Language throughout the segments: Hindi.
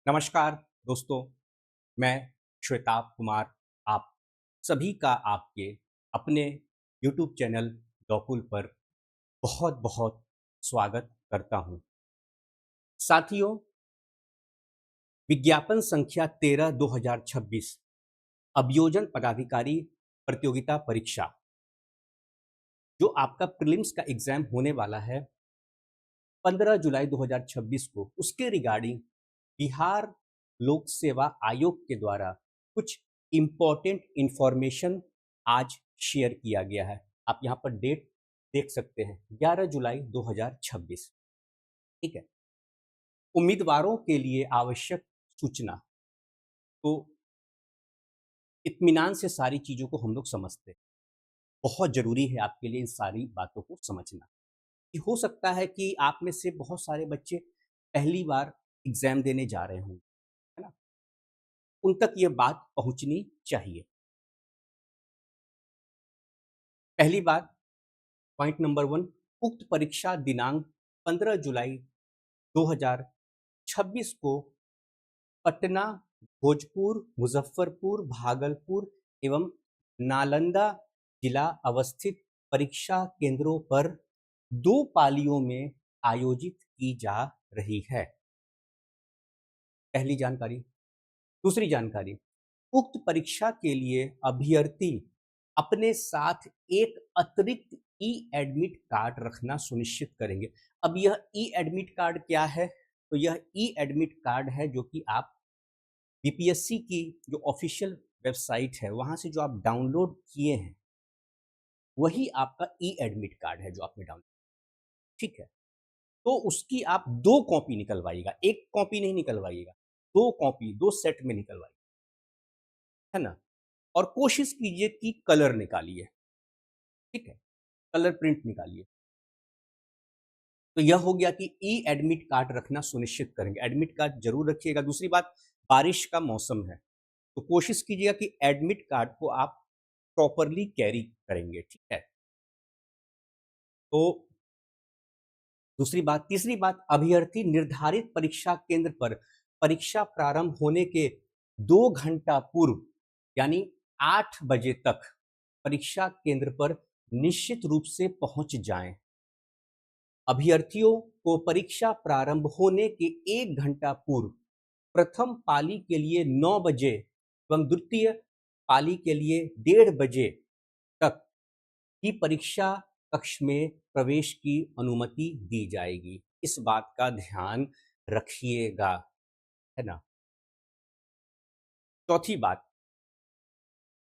नमस्कार दोस्तों, मैं श्वेताब कुमार आप सभी का आपके अपने YouTube चैनल डॉकुल पर बहुत बहुत स्वागत करता हूं। साथियों, विज्ञापन संख्या 13/2026 अभियोजन पदाधिकारी प्रतियोगिता परीक्षा जो आपका प्रीलिम्स का एग्जाम होने वाला है 15 जुलाई 2026 को, उसके रिगार्डिंग बिहार लोक सेवा आयोग के द्वारा कुछ इम्पोर्टेंट इंफॉर्मेशन आज शेयर किया गया है। आप यहाँ पर डेट देख सकते हैं, 11 जुलाई 2026। ठीक है। उम्मीदवारों के लिए आवश्यक सूचना, तो इत्मीनान से सारी चीज़ों को हम लोग समझते हैं। बहुत ज़रूरी है आपके लिए इन सारी बातों को समझना। कि हो सकता है कि आप में से बहुत सारे बच्चे पहली बार एग्जाम देने जा रहे हों, है ना? उन तक ये बात पहुंचनी चाहिए। पहली बात, पॉइंट नंबर 1, उक्त परीक्षा दिनांक 15 जुलाई 2026 को पटना, भोजपुर, मुजफ्फरपुर, भागलपुर एवं नालंदा जिला अवस्थित परीक्षा केंद्रों पर 2 पालियों में आयोजित की जा रही है। पहली जानकारी। दूसरी जानकारी, उक्त परीक्षा के लिए अभ्यर्थी अपने साथ एक अतिरिक्त ई एडमिट कार्ड रखना सुनिश्चित करेंगे। अब यह ई एडमिट कार्ड क्या है? तो यह ई एडमिट कार्ड है जो कि आप बीपीएससी की जो ऑफिशियल वेबसाइट है वहां से जो आप डाउनलोड किए हैं, वही आपका ई एडमिट कार्ड है जो आपने डाउनलोड। ठीक है। तो उसकी आप 2 कॉपी निकलवाइएगा, एक कॉपी नहीं निकलवाइएगा, 2 कॉपी, 2 सेट में निकलवाइए, है ना? और कोशिश कीजिए कि कलर निकालिए। ठीक है, कलर प्रिंट निकालिए। तो यह हो गया कि ई एडमिट कार्ड रखना सुनिश्चित करेंगे। एडमिट कार्ड जरूर रखिएगा। दूसरी बात, बारिश का मौसम है तो कोशिश कीजिएगा कि एडमिट कार्ड को आप प्रॉपरली कैरी करेंगे। ठीक है। तो दूसरी बात, तीसरी बात, अभ्यर्थी निर्धारित परीक्षा केंद्र पर परीक्षा प्रारंभ होने के 2 घंटा पूर्व यानी 8 बजे तक परीक्षा केंद्र पर निश्चित रूप से पहुंच जाएं। अभ्यर्थियों को परीक्षा प्रारंभ होने के 1 घंटा पूर्व प्रथम पाली के लिए 9 बजे एवं द्वितीय पाली के लिए 1:30 बजे तक की परीक्षा कक्ष में प्रवेश की अनुमति दी जाएगी। इस बात का ध्यान रखिएगा, है ना? चौथी बात,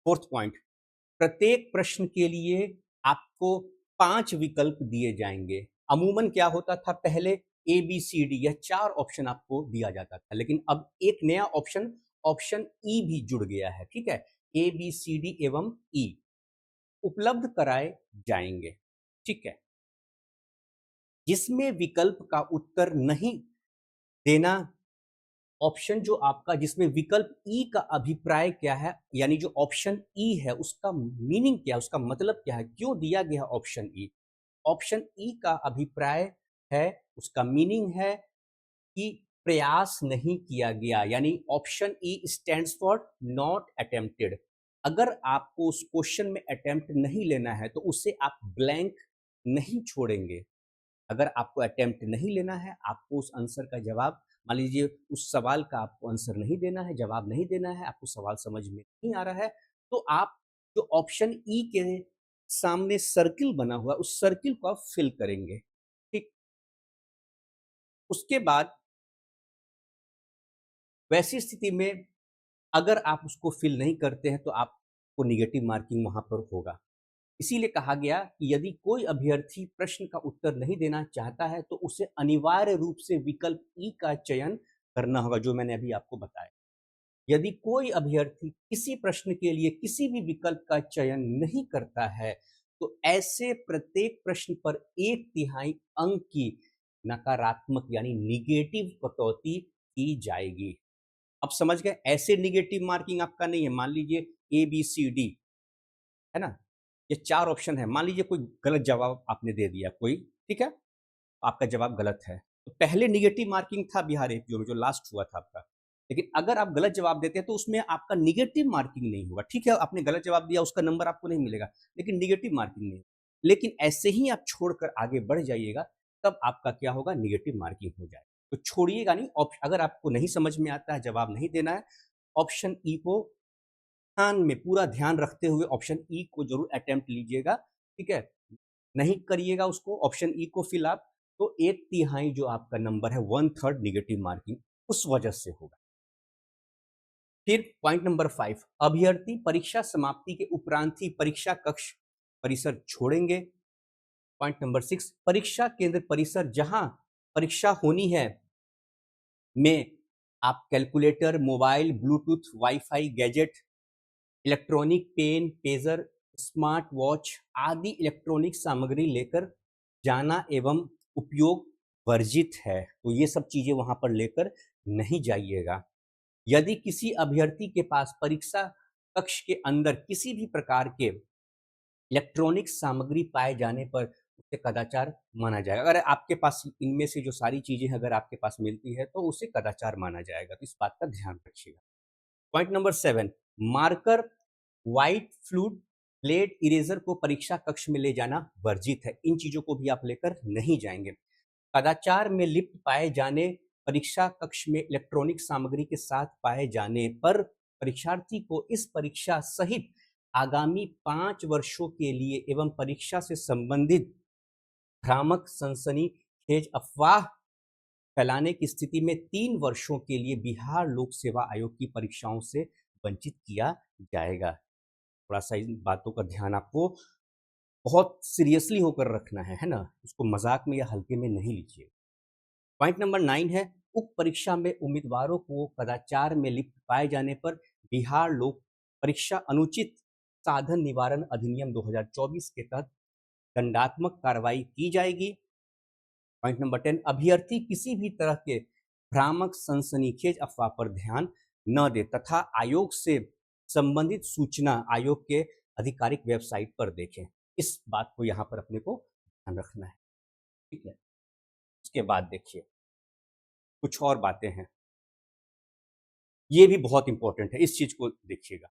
फोर्थ पॉइंट, प्रत्येक प्रश्न के लिए आपको 5 विकल्प दिए जाएंगे। अमूमन क्या होता था पहले, ए बी सी डी, यह 4 ऑप्शन आपको दिया जाता था, लेकिन अब एक नया ऑप्शन, ऑप्शन ई भी जुड़ गया है। ठीक है, ए बी सी डी एवं ई उपलब्ध कराए जाएंगे। ठीक है। जिसमें विकल्प का उत्तर नहीं देना, ऑप्शन जो आपका जिसमें विकल्प ई का अभिप्राय क्या है, यानी जो ऑप्शन ई है उसका मीनिंग क्या है, उसका मतलब क्या है, क्यों दिया गया ऑप्शन ई? ऑप्शन ई का अभिप्राय है, उसका मीनिंग है कि प्रयास नहीं किया गया, यानी option E stands for not attempted. अगर आपको उस क्वेश्चन में अटेम्प्ट नहीं लेना है तो उसे आप ब्लैंक नहीं छोड़ेंगे। अगर आपको अटेम्प्ट नहीं लेना है, आपको उस आंसर का जवाब, मान लीजिए उस सवाल का आपको आंसर नहीं देना है, जवाब नहीं देना है, आपको सवाल समझ में नहीं आ रहा है, तो आप जो ऑप्शन ई के सामने सर्किल बना हुआ उस सर्किल को आप फिल करेंगे। ठीक। उसके बाद वैसी स्थिति में अगर आप उसको फिल नहीं करते हैं तो आपको निगेटिव मार्किंग वहां पर होगा। इसीलिए कहा गया कि यदि कोई अभ्यर्थी प्रश्न का उत्तर नहीं देना चाहता है तो उसे अनिवार्य रूप से विकल्प ई का चयन करना होगा, जो मैंने अभी आपको बताया। यदि कोई अभ्यर्थी किसी प्रश्न के लिए किसी भी विकल्प का चयन नहीं करता है तो ऐसे प्रत्येक प्रश्न पर 1/3 अंक की नकारात्मक यानी निगेटिव कटौती की जाएगी। अब समझ गए? ऐसे निगेटिव मार्किंग आपका नहीं है। मान लीजिए ए बी सी डी, है ना, ये 4 ऑप्शन है, मान लीजिए कोई गलत जवाब आपने दे दिया कोई, ठीक है, आपका जवाब गलत है, तो पहले निगेटिव मार्किंग था बिहार एपीओ में जो लास्ट हुआ था आपका, लेकिन अगर आप गलत जवाब देते हैं तो उसमें आपका निगेटिव मार्किंग नहीं होगा। ठीक है, आपने गलत जवाब दिया, उसका नंबर आपको नहीं मिलेगा, लेकिन निगेटिव मार्किंग नहीं। लेकिन ऐसे ही आप छोड़कर आगे बढ़ जाइएगा, तब आपका क्या होगा, निगेटिव मार्किंग हो जाएगा। तो छोड़िएगा नहीं। अगर आपको नहीं समझ में आता है, जवाब नहीं देना है, ऑप्शन ई को ध्यान में, पूरा ध्यान रखते हुए ऑप्शन ई को जरूर अटेम्प्ट लीजिएगा। ठीक है, नहीं करिएगा उसको, ऑप्शन ई को फिल आप, तो 1/3 जो आपका नंबर है, 1/3 निगेटिव मार्किंग उस वजह से होगा। फिर पॉइंट नंबर 5, अभ्यर्थी परीक्षा समाप्ति के उपरांत ही परीक्षा कक्ष परिसर छोड़ेंगे। पॉइंट नंबर 6, परीक्षा केंद्र परिसर जहां परीक्षा होनी है में आप calculator, mobile, bluetooth, wifi gadget, electronic pen, pager, smart watch आदि इलेक्ट्रॉनिक सामग्री लेकर जाना एवं उपयोग वर्जित है। तो ये सब चीजें वहां पर लेकर नहीं जाइएगा। यदि किसी अभ्यर्थी के पास परीक्षा कक्ष के अंदर किसी भी प्रकार के इलेक्ट्रॉनिक सामग्री पाए जाने पर उसे कदाचार माना जाएगा। अगर आपके पास इनमें से जो सारी चीजें अगर आपके पास मिलती है तो उसे कदाचार माना जाएगा। तो इस बात का ध्यान रखिएगा। Point number 7, marker, white fluid, lead, eraser को परीक्षा कक्ष में ले जाना वर्जित है। इन चीजों को भी आप लेकर नहीं जाएंगे। कदाचार में लिप्त पाए जाने, परीक्षा कक्ष में इलेक्ट्रॉनिक सामग्री के साथ पाए जाने पर परीक्षार्थी को इस परीक्षा सहित आगामी 5 वर्षों के लिए एवं परीक्षा से संबंधित भ्रामक, सनसनीखेज अफवाह फैलाने की स्थिति में 3 वर्षों के लिए बिहार लोक सेवा आयोग की परीक्षाओं से वंचित किया जाएगा। थोड़ा सा इन बातों का ध्यान आपको बहुत सीरियसली होकर रखना है ना? उसको मजाक में या हल्के में नहीं लीजिए। पॉइंट नंबर 9 है, उक्त परीक्षा में उम्मीदवारों को कदाचार में लिप्त पाए जाने पर बिहार लोक परीक्षा अनुचित साधन निवारण अधिनियम 2024 के तहत दंडात्मक कार्रवाई की जाएगी। पॉइंट नंबर 10, अभ्यर्थी किसी भी तरह के भ्रामक, सनसनीखेज अफवाह पर ध्यान न दे तथा आयोग से संबंधित सूचना आयोग के आधिकारिक वेबसाइट पर देखें। इस बात को यहाँ पर अपने को ध्यान रखना है। ठीक है, उसके बाद देखिए कुछ और बातें हैं, ये भी बहुत इंपॉर्टेंट है, इस चीज को देखिएगा।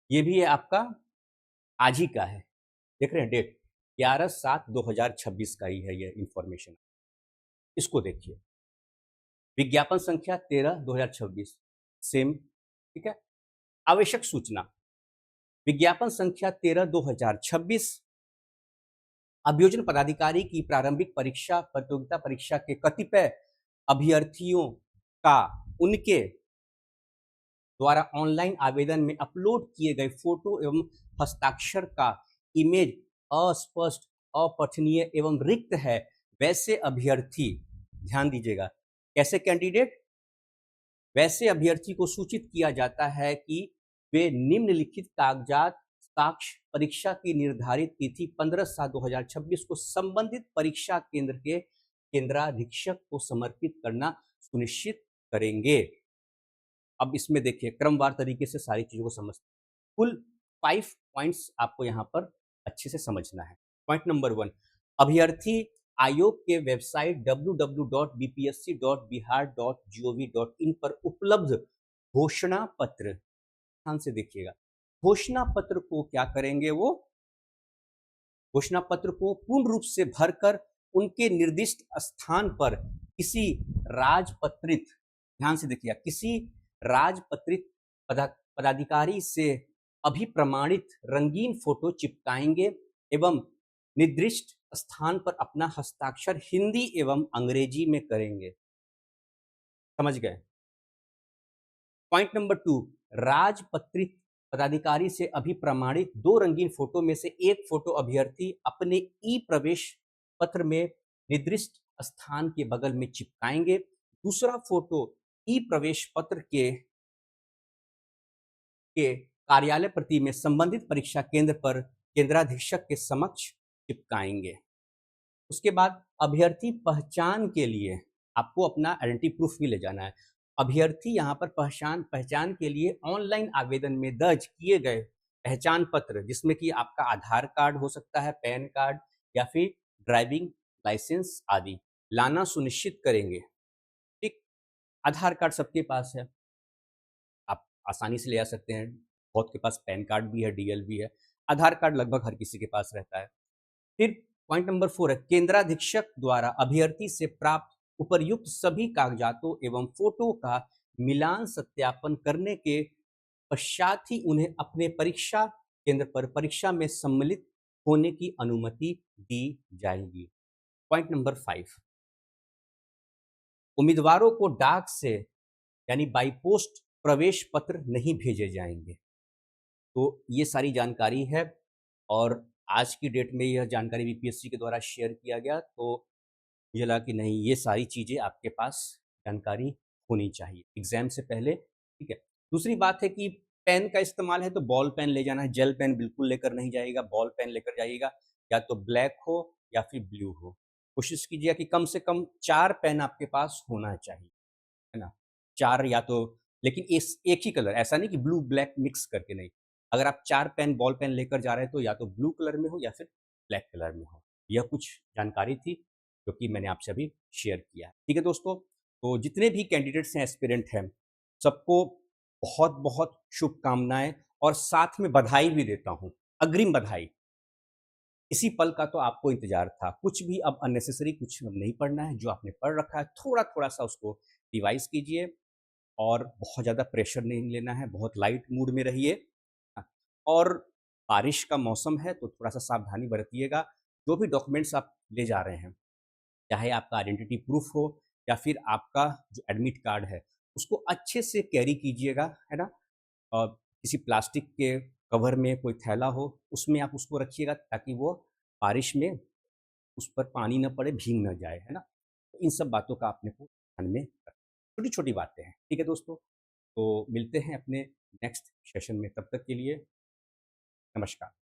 ये भी है आपका आज ही का है, देख रहे हैं डेट 11/7/2026 का ही है ये इंफॉर्मेशन। इसको देखिए, विज्ञापन संख्या 13/2026 सेम। ठीक है, आवश्यक सूचना, विज्ञापन संख्या 13/2026 अभियोजन पदाधिकारी की प्रारंभिक परीक्षा प्रतियोगिता परीक्षा के कतिपय अभ्यर्थियों का उनके द्वारा ऑनलाइन आवेदन में अपलोड किए गए फोटो एवं हस्ताक्षर का इमेज अस्पष्ट, अपठनीय एवं रिक्त है। वैसे अभ्यर्थी, ध्यान दीजिएगा, कैसे कैंडिडेट, वैसे अभ्यर्थी को सूचित किया जाता है कि वे निम्नलिखित कागजात साक्ष्य परीक्षा की निर्धारित तिथि 15/7/2026 को संबंधित परीक्षा केंद्र के केंद्राधीक्षक को समर्पित करना सुनिश्चित करेंगे। अब इसमें देखिए क्रमवार तरीके से सारी चीजों को समझते हैं। कुल 5 पॉइंट्स आपको यहाँ पर अच्छे से समझना है। पॉइंट नंबर 1, अभ्यर्थी आयोग के वेबसाइट www.bpsc.bihar.gov.in पर उपलब्ध घोषणा पत्र, ध्यान से देखिएगा, घोषणा पत्र को क्या करेंगे, वो घोषणा पत्र को पूर्ण रूप से भरकर उनके निर्दिष्ट स्थान पर किसी राजपत्रित, ध्यान से देखिएगा, किसी राजपत्रित पदाधिकारी से अभिप्रमाणित रंगीन फोटो चिपकाएंगे एवं निर्दिष्ट स्थान पर अपना हस्ताक्षर हिंदी एवं अंग्रेजी में करेंगे। समझ गए? पॉइंट नंबर 2, राजपत्रित पदाधिकारी से अभिप्रमाणित 2 रंगीन फोटो में से एक फोटो अभ्यर्थी अपने ई प्रवेश पत्र में निर्दिष्ट स्थान के बगल में चिपकाएंगे। दूसरा फोटो ई प्रवेश पत्र के कार्यालय प्रति में संबंधित परीक्षा केंद्र पर केंद्राधीक्षक के समक्ष चिपकाएंगे। उसके बाद अभ्यर्थी पहचान के लिए आपको अपना आइडेंटिटी प्रूफ भी ले जाना है। अभ्यर्थी यहाँ पर पहचान के लिए ऑनलाइन आवेदन में दर्ज किए गए पहचान पत्र, जिसमें कि आपका आधार कार्ड हो सकता है, पैन कार्ड या फिर ड्राइविंग लाइसेंस आदि, लाना सुनिश्चित करेंगे। ठीक, आधार कार्ड सबके पास है, आसानी से ले आ सकते हैं। बहुत के पास पैन कार्ड भी है, डीएल भी है। आधार कार्ड लगभग हर किसी के पास रहता है। फिर पॉइंट नंबर 4 है, केंद्राधीक्षक द्वारा अभ्यर्थी से प्राप्त उपर्युक्त सभी कागजातों एवं फोटो का मिलान सत्यापन करने के पश्चात ही उन्हें अपने परीक्षा केंद्र पर परीक्षा में सम्मिलित होने की अनुमति दी जाएगी। पॉइंट नंबर 5, उम्मीदवारों को डाक से यानी बाई पोस्ट प्रवेश पत्र नहीं भेजे जाएंगे। तो ये सारी जानकारी है और आज की डेट में यह जानकारी बीपीएससी के द्वारा शेयर किया गया, तो मुझे लगा कि नहीं, ये सारी चीज़ें आपके पास जानकारी होनी चाहिए एग्जाम से पहले, ठीक है। दूसरी बात है कि पेन का इस्तेमाल है तो बॉल पेन ले जाना है, जेल पेन बिल्कुल लेकर नहीं जाइएगा, बॉल पेन लेकर जाइएगा, या तो ब्लैक हो या फिर ब्लू हो। कोशिश कीजिएगा कि कम से कम 4 पेन आपके पास होना चाहिए, है ना? 4 या तो, लेकिन इस एक ही कलर, ऐसा नहीं कि ब्लू ब्लैक मिक्स करके, नहीं। अगर आप 4 पेन बॉल पेन लेकर जा रहे हैं तो या तो ब्लू कलर में हो या फिर ब्लैक कलर में हो। यह कुछ जानकारी थी जो कि मैंने आपसे अभी शेयर किया है। ठीक है दोस्तों, तो जितने भी कैंडिडेट्स हैं, एस्पिरेंट हैं, सबको बहुत-बहुत शुभकामनाएँ और साथ में बधाई भी देता हूँ, अग्रिम बधाई। इसी पल का तो आपको इंतज़ार था। कुछ भी अब अननेसेसरी कुछ अब नहीं पढ़ना है, जो आपने पढ़ रखा है थोड़ा-थोड़ा सा उसको रिवाइज़ कीजिए और बहुत ज़्यादा प्रेशर नहीं लेना है, बहुत लाइट मूड में रहिए। हाँ, और बारिश का मौसम है तो थोड़ा-सा सावधानी बरतिएगा। जो भी डॉक्यूमेंट्स आप ले जा रहे हैं, चाहे आपका आइडेंटिटी प्रूफ हो या फिर आपका जो एडमिट कार्ड है, उसको अच्छे से कैरी कीजिएगा, है ना? किसी प्लास्टिक के कवर में कोई थैला हो, उसमें आप उसको रखिएगा ताकि वो बारिश में उस पर पानी ना पड़े, भीग ना जाए, है ना? तो इन सब बातों का अपने को ध्यान में रखना, छोटी-छोटी बातें हैं, ठीक है दोस्तों? तो मिलते हैं अपने नेक्स्ट सेशन में, तब तक के लिए नमस्कार।